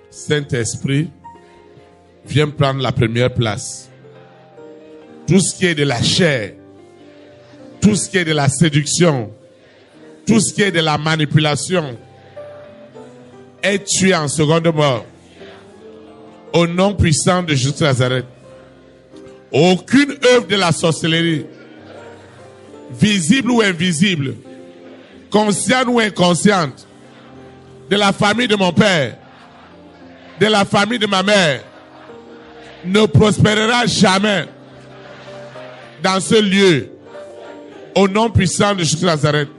Saint-Esprit, viens prendre la première place. Tout ce qui est de la chair, tout ce qui est de la séduction, tout ce qui est de la manipulation, est tué en seconde mort. Au nom puissant de Jésus de Nazareth. Aucune œuvre de la sorcellerie, visible ou invisible, consciente ou inconsciente, de la famille de mon père, de la famille de ma mère, ne prospérera jamais dans ce lieu. Au nom puissant de Jésus de Nazareth.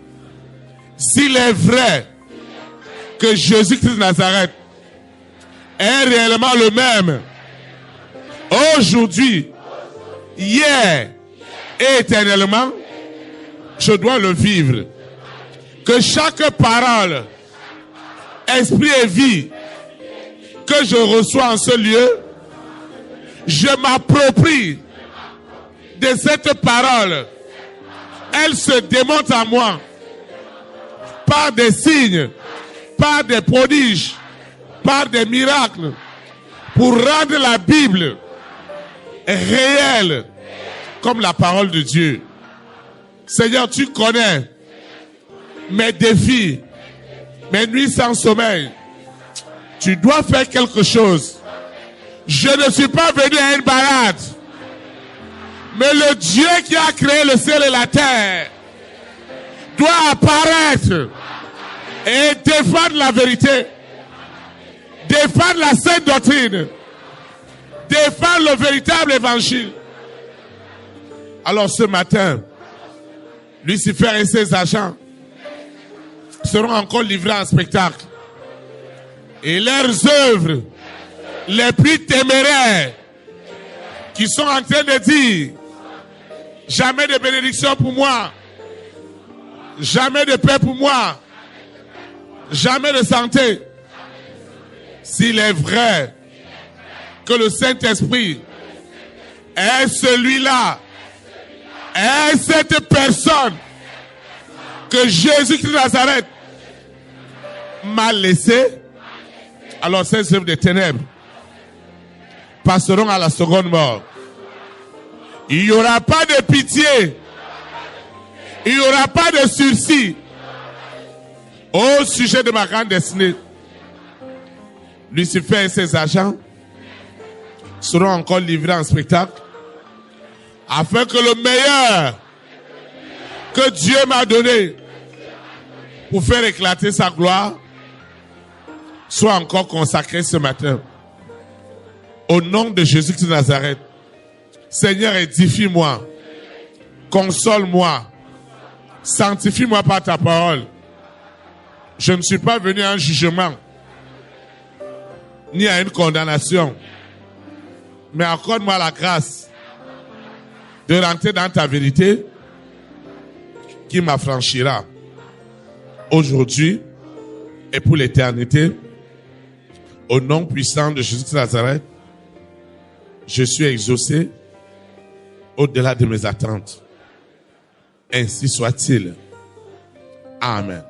S'il est vrai que Jésus-Christ de Nazareth est réellement le même, aujourd'hui, hier et éternellement, je dois le vivre. Que chaque parole, esprit et vie que je reçois en ce lieu, je m'approprie de cette parole. Elle se démonte à moi par des signes, par des prodiges, par des miracles, pour rendre la Bible réelle comme la parole de Dieu. Seigneur, tu connais mes défis, mes nuits sans sommeil. Tu dois faire quelque chose. Je ne suis pas venu à une balade, mais le Dieu qui a créé le ciel et la terre doit apparaître et défendre la vérité, défendre la sainte doctrine, défendre le véritable évangile. Alors ce matin, Lucifer et ses agents seront encore livrés en spectacle. Et leurs œuvres les plus téméraires, qui sont en train de dire jamais de bénédiction pour moi, jamais de paix pour moi, jamais de santé. S'il est vrai que le Saint-Esprit est celui-là, est cette personne que Jésus-Christ de Nazareth m'a laissé, alors ces œuvres de ténèbres passeront à la seconde mort. Il n'y aura pas de pitié, il n'y aura pas de sursis au sujet de ma grande destinée. Lucifer et ses agents seront encore livrés en spectacle afin que le meilleur que Dieu m'a donné pour faire éclater sa gloire soit encore consacré ce matin. Au nom de Jésus-Christ de Nazareth, Seigneur, édifie-moi, console-moi, sanctifie-moi par ta parole. Je ne suis pas venu à un jugement, ni à une condamnation, mais accorde-moi la grâce de rentrer dans ta vérité qui m'affranchira aujourd'hui et pour l'éternité. Au nom puissant de Jésus de Nazareth, je suis exaucé au-delà de mes attentes. Ainsi soit-il. Amen.